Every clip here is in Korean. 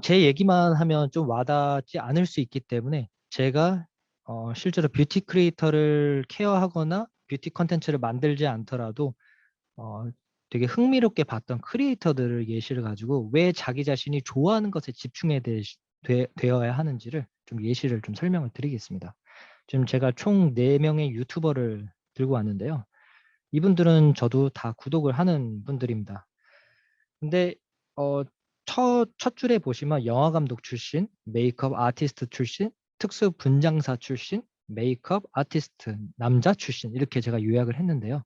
제 얘기만 하면 좀 와닿지 않을 수 있기 때문에 제가 실제로 뷰티 크리에이터를 케어하거나 뷰티 컨텐츠를 만들지 않더라도 어 되게 흥미롭게 봤던 크리에이터들을 예시를 가지고 왜 자기 자신이 좋아하는 것에 집중해야 되어야 하는지를 좀 예시를 좀 설명을 드리겠습니다. 지금 제가 총 4 명의 유튜버를 들고 왔는데요. 이분들은 저도 다 구독을 하는 분들입니다. 근데 어 첫 줄에 보시면 영화 감독 출신, 메이크업 아티스트 출신, 특수 분장사 출신, 메이크업 아티스트 남자 출신 이렇게 제가 요약을 했는데요.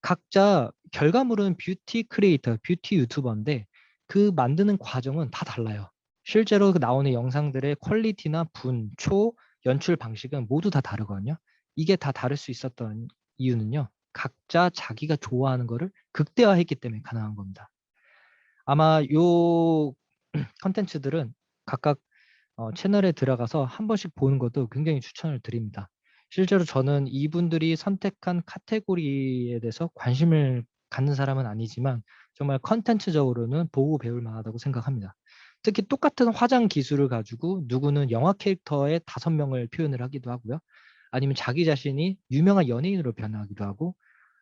각자 결과물은 뷰티 크리에이터, 뷰티 유튜버인데 그 만드는 과정은 다 달라요. 실제로 그 나오는 영상들의 퀄리티나 분, 초, 연출 방식은 모두 다 다르거든요. 이게 다 다를 수 있었던 이유는요. 각자 자기가 좋아하는 거를 극대화했기 때문에 가능한 겁니다. 아마 요 컨텐츠들은 각각 채널에 들어가서 한 번씩 보는 것도 굉장히 추천을 드립니다. 실제로 저는 이분들이 선택한 카테고리에 대해서 관심을 갖는 사람은 아니지만 정말 컨텐츠적으로는 보고 배울 만하다고 생각합니다. 특히 똑같은 화장 기술을 가지고 누구는 영화 캐릭터의 5명을 표현을 하기도 하고요. 아니면 자기 자신이 유명한 연예인으로 변하기도 하고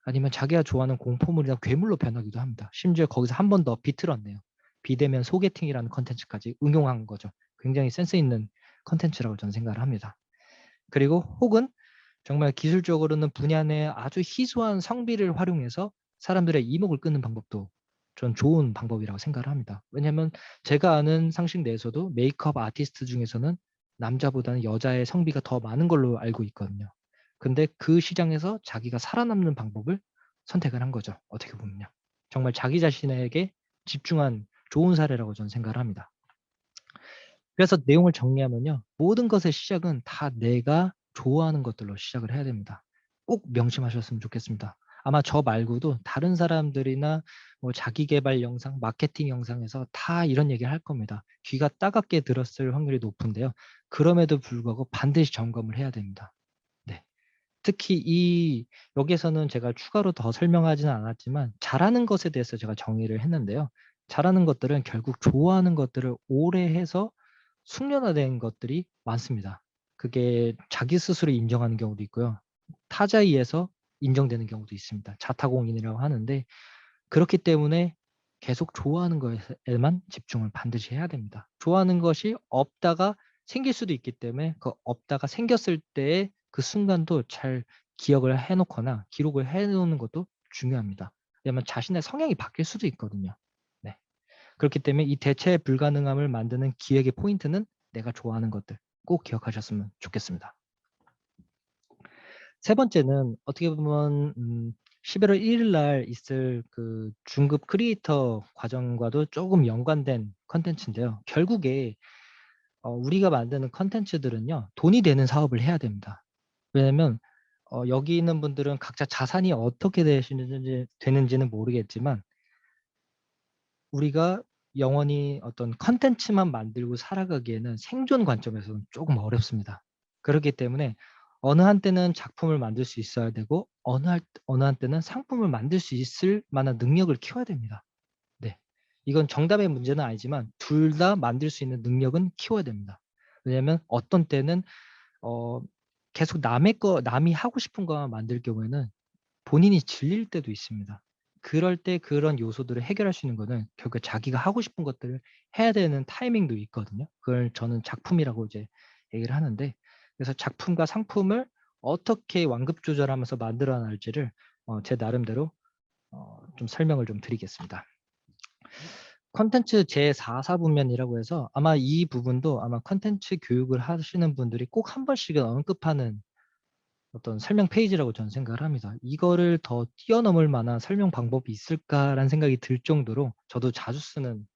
아니면 자기가 좋아하는 공포물이나 괴물로 변하기도 합니다. 심지어 거기서 한 번 더 비틀었네요. 비대면 소개팅이라는 컨텐츠까지 응용한 거죠. 굉장히 센스 있는 컨텐츠라고 저는 생각을 합니다. 그리고 혹은 정말 기술적으로는 분야 내 아주 희소한 성비를 활용해서 사람들의 이목을 끄는 방법도 전 좋은 방법이라고 생각을 합니다. 왜냐하면 제가 아는 상식 내에서도 메이크업 아티스트 중에서는 남자보다는 여자의 성비가 더 많은 걸로 알고 있거든요. 근데 그 시장에서 자기가 살아남는 방법을 선택을 한 거죠. 어떻게 보면요. 정말 자기 자신에게 집중한 좋은 사례라고 저는 생각을 합니다. 그래서 내용을 정리하면요. 모든 것의 시작은 다 내가 좋아하는 것들로 시작을 해야 됩니다. 꼭 명심하셨으면 좋겠습니다. 아마 저 말고도 다른 사람들이나 뭐 자기 계발 영상, 마케팅 영상에서 다 이런 얘기를 할 겁니다. 귀가 따갑게 들었을 확률이 높은데요. 그럼에도 불구하고 반드시 점검을 해야 됩니다. 네. 특히 여기에서는 제가 추가로 더 설명하지는 않았지만 잘하는 것에 대해서 제가 정의를 했는데요. 잘하는 것들은 결국 좋아하는 것들을 오래 해서 숙련화된 것들이 많습니다. 그게 자기 스스로 인정하는 경우도 있고요. 타자에 의해서 인정되는 경우도 있습니다. 자타공인이라고 하는데 그렇기 때문에 계속 좋아하는 것에만 집중을 반드시 해야 됩니다. 좋아하는 것이 없다가 생길 수도 있기 때문에 그 없다가 생겼을 때의 그 순간도 잘 기억을 해 놓거나 기록을 해 놓는 것도 중요합니다. 왜냐하면 자신의 성향이 바뀔 수도 있거든요. 네. 그렇기 때문에 이 대체 불가능함을 만드는 기획의 포인트는 내가 좋아하는 것들 꼭 기억하셨으면 좋겠습니다. 세 번째는 어떻게 보면 11월 1일 날 있을 그 중급 크리에이터 과정과도 조금 연관된 콘텐츠인데요. 결국에 우리가 만드는 콘텐츠들은요. 돈이 되는 사업을 해야 됩니다. 왜냐면 여기 있는 분들은 각자 자산이 어떻게 되는지는 모르겠지만 우리가 영원히 어떤 컨텐츠만 만들고 살아가기에는 생존 관점에서는 조금 어렵습니다. 그렇기 때문에 어느 한때는 작품을 만들 수 있어야 되고 어느 한때는 상품을 만들 수 있을 만한 능력을 키워야 됩니다. 네. 이건 정답의 문제는 아니지만 둘 다 만들 수 있는 능력은 키워야 됩니다. 왜냐하면 어떤 때는 어 계속 남이 하고 싶은 것만 만들 경우에는 본인이 질릴 때도 있습니다. 그럴 때 그런 요소들을 해결할 수 있는 거는 결국 자기가 하고 싶은 것들을 해야 되는 타이밍도 있거든요. 그걸 저는 작품이라고 이제 얘기를 하는데 그래서 작품과 상품을 어떻게 완급 조절하면서 만들어 낼지를 제 나름대로 좀 설명을 좀 드리겠습니다. 콘텐츠 제4사분면이라고 해서 아마 이 부분도 아마 콘텐츠 교육을 하시는 분들이 꼭 한 번씩은 언급하는 어떤 설명 페이지라고 저는 생각을 합니다. '이거를 더 뛰어넘을 만한 설명 방법이 있을까?'라는 생각이 들 정도로 저도 자주 쓰는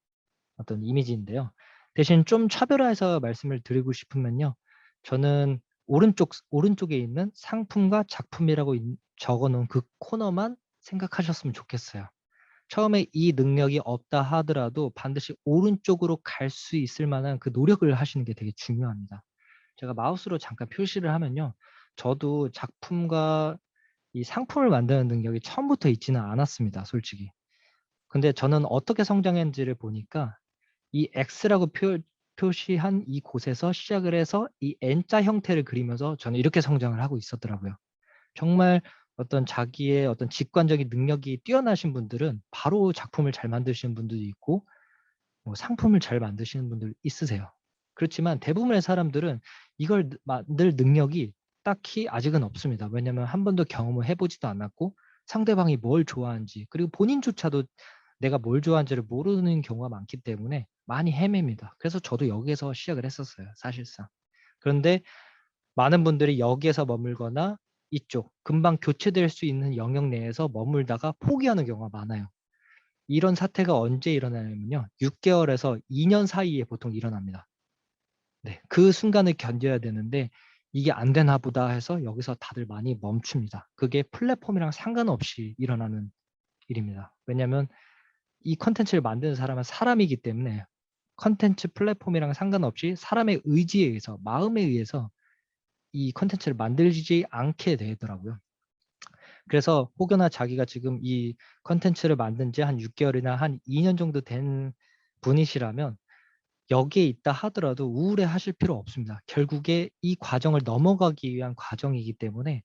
어떤 이미지인데요. 대신 좀 차별화해서 말씀을 드리고 싶으면요. 저는 오른쪽에 있는 상품과 작품이라고 적어 놓은 그 코너만 생각하셨으면 좋겠어요. 처음에 이 능력이 없다 하더라도 반드시 오른쪽으로 갈 수 있을 만한 그 노력을 하시는 게 되게 중요합니다. 제가 마우스로 잠깐 표시를 하면요. 저도 작품과 이 상품을 만드는 능력이 처음부터 있지는 않았습니다, 솔직히. 근데 저는 어떻게 성장했는지를 보니까 이 X라고 표시한 이 곳에서 시작을 해서 이 N자 형태를 그리면서 저는 이렇게 성장을 하고 있었더라고요. 정말 어떤 자기의 어떤 직관적인 능력이 뛰어나신 분들은 바로 작품을 잘 만드시는 분들도 있고 뭐 상품을 잘 만드시는 분들 있으세요. 그렇지만 대부분의 사람들은 이걸 만들 능력이 딱히 아직은 없습니다. 왜냐하면 한 번도 경험을 해 보지도 않았고 상대방이 뭘 좋아하는지 그리고 본인조차도 내가 뭘 좋아하는지를 모르는 경우가 많기 때문에 많이 헤맵니다. 그래서 저도 여기에서 시작을 했었어요, 사실상. 그런데 많은 분들이 여기에서 머물거나 이쪽 금방 교체될 수 있는 영역 내에서 머물다가 포기하는 경우가 많아요. 이런 사태가 언제 일어나냐면요. 6개월에서 2년 사이에 보통 일어납니다. 네. 그 순간을 견뎌야 되는데 '이게 안 되나 보다.' 해서 여기서 다들 많이 멈춥니다. 그게 플랫폼이랑 상관없이 일어나는 일입니다. 왜냐하면 이 콘텐츠를 만드는 사람은 사람이기 때문에 콘텐츠 플랫폼이랑 상관없이 사람의 의지에 의해서 마음에 의해서 이 콘텐츠를 만들지 않게 되더라고요. 그래서 혹여나 자기가 지금 이 콘텐츠를 만든 지 한 6개월이나 한 2년 정도 된 분이시라면 여기에 있다 하더라도 우울해하실 필요 없습니다. 결국에 이 과정을 넘어가기 위한 과정이기 때문에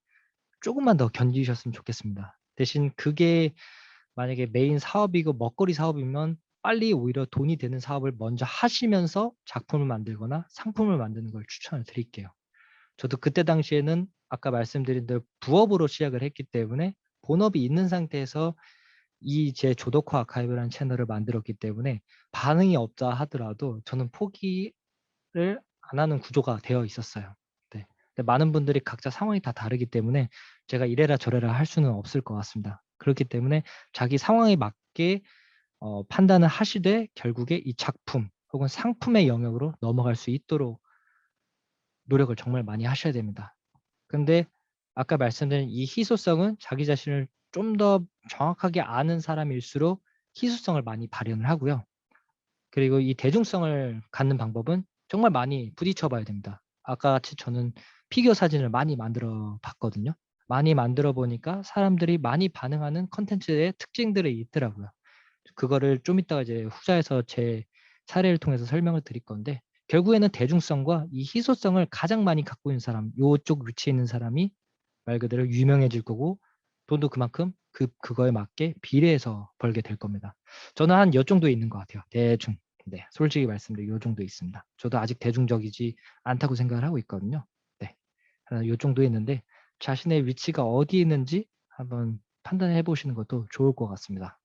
조금만 더 견디셨으면 좋겠습니다. 대신 그게 만약에 메인 사업이고 먹거리 사업이면 빨리 오히려 돈이 되는 사업을 먼저 하시면서 작품을 만들거나 상품을 만드는 걸 추천을 드릴게요. 저도 그때 당시에는 아까 말씀드린 대로 부업으로 시작을 했기 때문에 본업이 있는 상태에서 이 제 조덕화 아카이브라는 채널을 만들었기 때문에 반응이 없다 하더라도 저는 포기를 안 하는 구조가 되어 있었어요. 네. 근데 많은 분들이 각자 상황이 다 다르기 때문에 제가 이래라 저래라 할 수는 없을 것 같습니다. 그렇기 때문에 자기 상황에 맞게 판단을 하시되 결국에 이 작품 혹은 상품의 영역으로 넘어갈 수 있도록 노력을 정말 많이 하셔야 됩니다. 근데 아까 말씀드린 이 희소성은 자기 자신을 좀 더 정확하게 아는 사람일수록 희소성을 많이 발현을 하고요. 그리고 이 대중성을 갖는 방법은 정말 많이 부딪혀 봐야 됩니다. 아까 같이 저는 피규어 사진을 많이 만들어 봤거든요. 많이 만들어 보니까 사람들이 많이 반응하는 콘텐츠의 특징들이 있더라고요. 그거를 좀 이따가 이제 후자에서 제 사례를 통해서 설명을 드릴 건데 결국에는 대중성과 이 희소성을 가장 많이 갖고 있는 사람, 요쪽 위치에 있는 사람이 말 그대로 유명해질 거고 돈도 그만큼 그거에 맞게 비례해서 벌게 될 겁니다. 저는 한 요 정도에 있는 것 같아요. 대충. 네. 솔직히 말씀드리면 요 정도에 있습니다. 저도 아직 대중적이지 않다고 생각을 하고 있거든요. 네. 요 정도에 있는데 자신의 위치가 어디에 있는지 한번 판단해 보시는 것도 좋을 것 같습니다.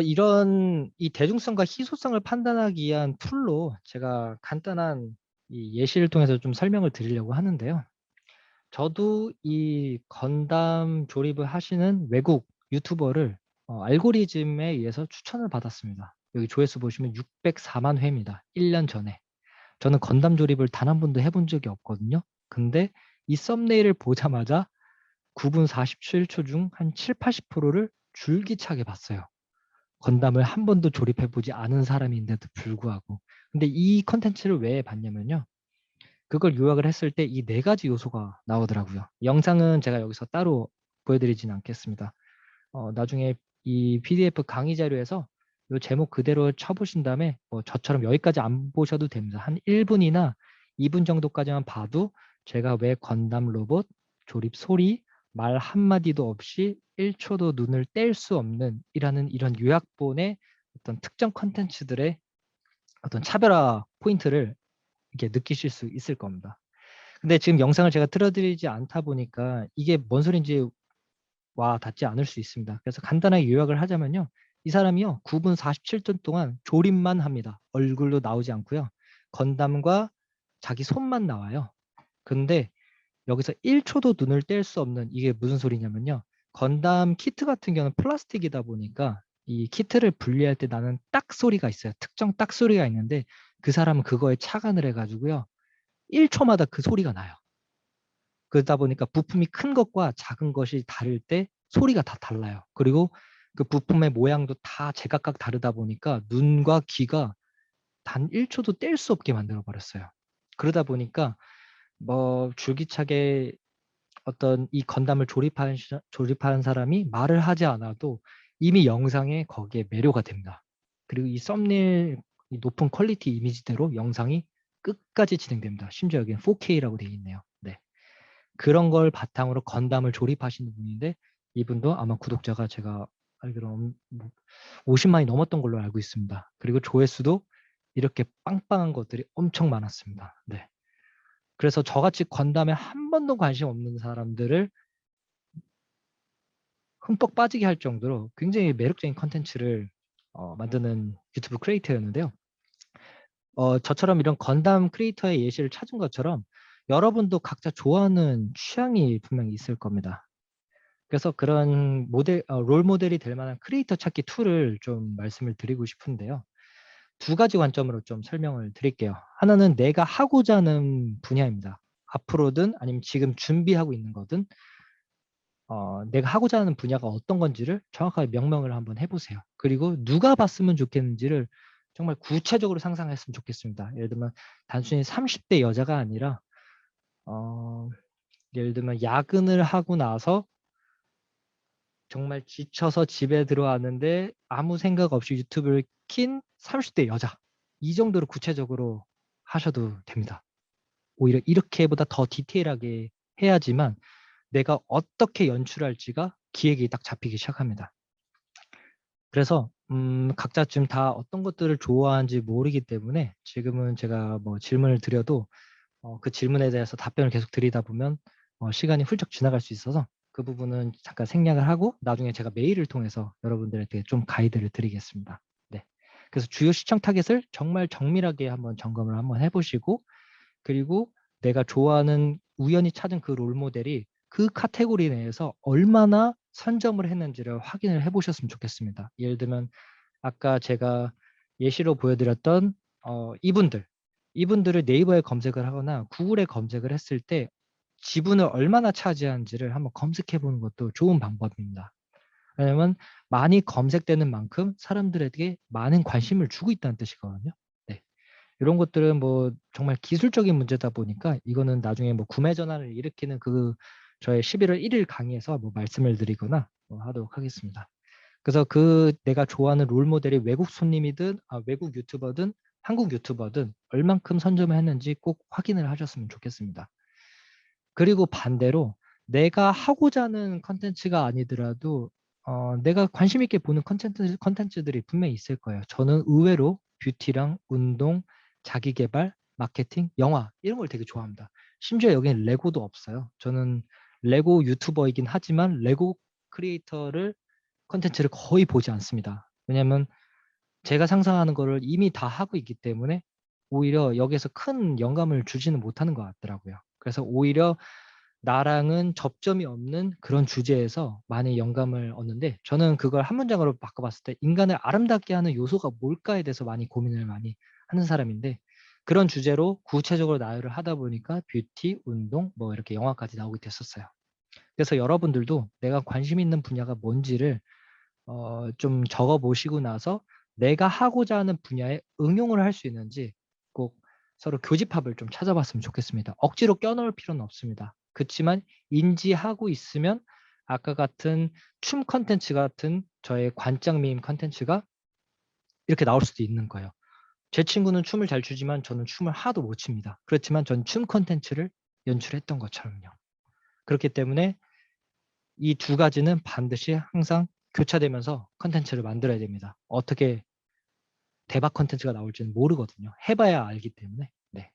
이런 이 대중성과 희소성을 판단하기 위한 툴로 제가 간단한 이 예시를 통해서 좀 설명을 드리려고 하는데요. 저도 이 건담 조립을 하시는 외국 유튜버를 알고리즘에 의해서 추천을 받았습니다. 여기 조회수 보시면 604만 회입니다. 1년 전에. 저는 건담 조립을 단 한 번도 해본 적이 없거든요. 근데 이 썸네일을 보자마자 9분 47초 중 한 70-80%를 줄기차게 봤어요. 건담을 한 번도 조립해 보지 않은 사람인데도 불구하고. 근데 이 콘텐츠를 왜 봤냐면요. 그걸 요약을 했을 때 이 네 가지 요소가 나오더라고요. 영상은 제가 여기서 따로 보여드리진 않겠습니다. 나중에 이 PDF 강의 자료에서 요 제목 그대로 쳐 보신 다음에 뭐 저처럼 여기까지 안 보셔도 됩니다. 한 1 분이나 2분 정도까지만 봐도 제가 왜 건담 로봇 조립 소리 말 한마디도 없이 1 초도 눈을 뗄 수 없는 이라는 이런 요약본의 어떤 특정 콘텐츠들의 어떤 차별화 포인트를 이렇게 느끼실 수 있을 겁니다. 근데 지금 영상을 제가 틀어 드리지 않다 보니까 이게 뭔 소린지 와 닿지 않을 수 있습니다. 그래서 간단하게 요약을 하자면요. 이 사람이요. 9분 47초 동안 조립만 합니다. 얼굴도 나오지 않고요. 건담과 자기 손만 나와요. 근데 여기서 1 초도 눈을 뗄 수 없는 이게 무슨 소리냐면요. 건담 키트 같은 경우는 플라스틱이다 보니까 이 키트를 분리할 때 나는 딱 소리가 있어요. 특정 딱 소리가 있는데 그 사람은 그거에 착안을 해 가지고요. 1 초마다 그 소리가 나요. 그러다 보니까 부품이 큰 것과 작은 것이 다를 때 소리가 다 달라요. 그리고 그 부품의 모양도 다 제각각 다르다 보니까 눈과 귀가 단 1 초도 뗄 수 없게 만들어 버렸어요. 그러다 보니까 뭐 줄기차게 어떤 이 건담을 조립하는 사람이 말을 하지 않아도 이미 영상에 거기에 매료가 됩니다. 그리고 이 썸네일 이 높은 퀄리티 이미지대로 영상이 끝까지 진행됩니다. 심지어 여기는 4K라고 되어 있네요. 네. 그런 걸 바탕으로 건담을 조립하시는 분인데 이분도 아마 구독자가 제가 알기로 50만이 넘었던 걸로 알고 있습니다. 그리고 조회수도 이렇게 빵빵한 것들이 엄청 많았습니다. 네. 그래서 저같이 건담에 한 번도 관심 없는 사람들을 흠뻑 빠지게 할 정도로 굉장히 매력적인 컨텐츠를 만드는 유튜브 크리에이터였는데요. 저처럼 이런 건담 크리에이터의 예시를 찾은 것처럼 여러분도 각자 좋아하는 취향이 분명히 있을 겁니다. 그래서 그런 롤 모델이 될 만한 크리에이터 찾기 툴을 좀 말씀을 드리고 싶은데요. 두 가지 관점으로 좀 설명을 드릴게요. 하나는 내가 하고자 하는 분야입니다. 앞으로든 아니면 지금 준비하고 있는 거든 내가 하고자 하는 분야가 어떤 건지를 정확하게 명명을 한번 해보세요. 그리고 누가 봤으면 좋겠는지를 정말 구체적으로 상상했으면 좋겠습니다. 예를 들면 단순히 30대 여자가 아니라 예를 들면 야근을 하고 나서 정말 지쳐서 집에 들어왔는데 아무 생각 없이 유튜브를 킨 30대 여자. 이 정도로 구체적으로 하셔도 됩니다. 오히려 이렇게보다 더 디테일하게 해야지만 내가 어떻게 연출할지가 기획이 딱 잡히기 시작합니다. 그래서 각자 지금 다 어떤 것들을 좋아하는지 모르기 때문에 지금은 제가 뭐 질문을 드려도 그 질문에 대해서 답변을 계속 드리다 보면 시간이 훌쩍 지나갈 수 있어서 그 부분은 잠깐 생략을 하고 나중에 제가 메일을 통해서 여러분들에게 좀 가이드를 드리겠습니다. 네. 그래서 주요 시청 타겟을 정말 정밀하게 한번 점검을 한번 해보시고 그리고 내가 좋아하는 우연히 찾은 그 롤 모델이 그 카테고리 내에서 얼마나 선점을 했는지를 확인을 해보셨으면 좋겠습니다. 예를 들면 아까 제가 예시로 보여드렸던 이분들을 네이버에 검색을 하거나 구글에 검색을 했을 때 지분을 얼마나 차지하는지를 한번 검색해 보는 것도 좋은 방법입니다. 왜냐면 많이 검색되는 만큼 사람들에게 많은 관심을 주고 있다는 뜻이거든요. 네. 이런 것들은 뭐 정말 기술적인 문제다 보니까 이거는 나중에 뭐 구매 전환을 일으키는 저의 11월 1일 강의에서 뭐 말씀을 드리거나 하도록 하겠습니다. 그래서 내가 좋아하는 롤 모델이 외국 손님이든 외국 유튜버든 한국 유튜버든 얼만큼 선점을 했는지 꼭 확인을 하셨으면 좋겠습니다. 그리고 반대로 내가 하고자 하는 컨텐츠가 아니더라도 내가 관심 있게 보는 컨텐츠들이 분명히 있을 거예요. 저는 의외로 뷰티랑 운동, 자기계발, 마케팅, 영화 이런 걸 되게 좋아합니다. 심지어 여기는 레고도 없어요. 저는 레고 유튜버이긴 하지만 레고 크리에이터를 컨텐츠를 거의 보지 않습니다. 왜냐하면 제가 상상하는 거를 이미 다 하고 있기 때문에 오히려 여기서 큰 영감을 주지는 못하는 것 같더라고요. 그래서 오히려 나랑은 접점이 없는 그런 주제에서 많이 영감을 얻는데 저는 그걸 한 문장으로 바꿔봤을 때 인간을 아름답게 하는 요소가 뭘까에 대해서 많이 고민을 많이 하는 사람인데 그런 주제로 구체적으로 나열을 하다 보니까 뷰티, 운동, 뭐 이렇게 영화까지 나오게 됐었어요. 그래서 여러분들도 내가 관심 있는 분야가 뭔지를 좀 적어 보시고 나서 내가 하고자 하는 분야에 응용을 할 수 있는지 꼭 서로 교집합을 좀 찾아봤으면 좋겠습니다. 억지로 껴넣을 필요는 없습니다. 그렇지만 인지하고 있으면 아까 같은 춤 컨텐츠 같은 저의 관장 미임 컨텐츠가 이렇게 나올 수도 있는 거예요. 제 친구는 춤을 잘 추지만 저는 춤을 하나도 못 춥니다. 그렇지만 전 춤 컨텐츠를 연출했던 것처럼요. 그렇기 때문에 이 두 가지는 반드시 항상 교차되면서 컨텐츠를 만들어야 됩니다. 어떻게 대박 컨텐츠가 나올지는 모르거든요. 해봐야 알기 때문에. 네.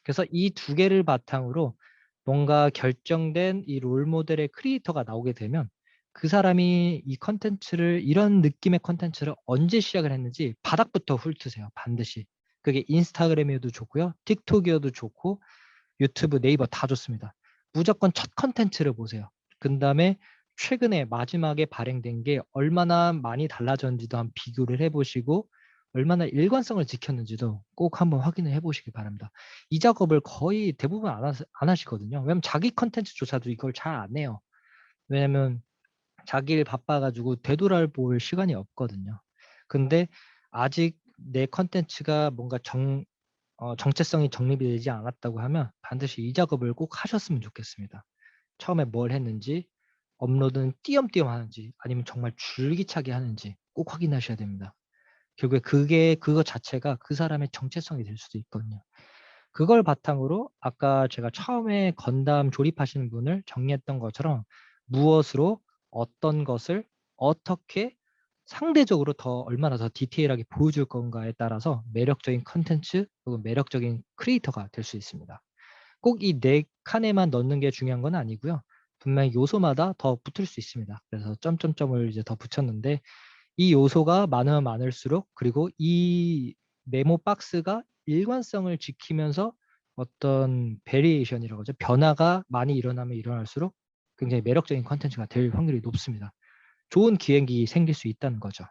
그래서 이 두 개를 바탕으로 뭔가 결정된 이 롤 모델의 크리에이터가 나오게 되면 그 사람이 이 컨텐츠를 이런 느낌의 컨텐츠를 언제 시작을 했는지 바닥부터 훑으세요. 반드시. 그게 인스타그램이어도 좋고요. 틱톡이어도 좋고 유튜브, 네이버 다 좋습니다. 무조건 첫 컨텐츠를 보세요. 그 다음에 최근에 마지막에 발행된 게 얼마나 많이 달라졌는지도 한번 비교를 해보시고 얼마나 일관성을 지켰는지도 꼭 한번 확인을 해보시기 바랍니다. 이 작업을 거의 대부분 안 하시거든요. 왜냐면 자기 컨텐츠조차도 이걸 잘 안 해요. 왜냐면 자기 일 바빠가지고 되돌아볼 시간이 없거든요. 근데 아직 내 컨텐츠가 뭔가 정체성이 정립이 되지 않았다고 하면 반드시 이 작업을 꼭 하셨으면 좋겠습니다. 처음에 뭘 했는지, 업로드는 띄엄띄엄 하는지 아니면 정말 줄기차게 하는지 꼭 확인하셔야 됩니다. 결국에 그거 자체가 그 사람의 정체성이 될 수도 있거든요. 그걸 바탕으로 아까 제가 처음에 건담 조립하시는 분을 정리했던 것처럼 무엇으로 어떤 것을 어떻게 상대적으로 더 얼마나 더 디테일하게 보여줄 건가에 따라서 매력적인 컨텐츠 혹은 매력적인 크리에이터가 될 수 있습니다. 꼭 이 4 칸에만 넣는 게 중요한 건 아니고요. 분명히 요소마다 더 붙을 수 있습니다. 그래서 점점점을 이제 더 붙였는데 이 요소가 많으면 많을수록 그리고 이 메모 박스가 일관성을 지키면서 어떤 베리에이션이라고 하죠. 변화가 많이 일어나면 일어날수록 굉장히 매력적인 콘텐츠가 될 확률이 높습니다. 좋은 기획이 생길 수 있다는 거죠.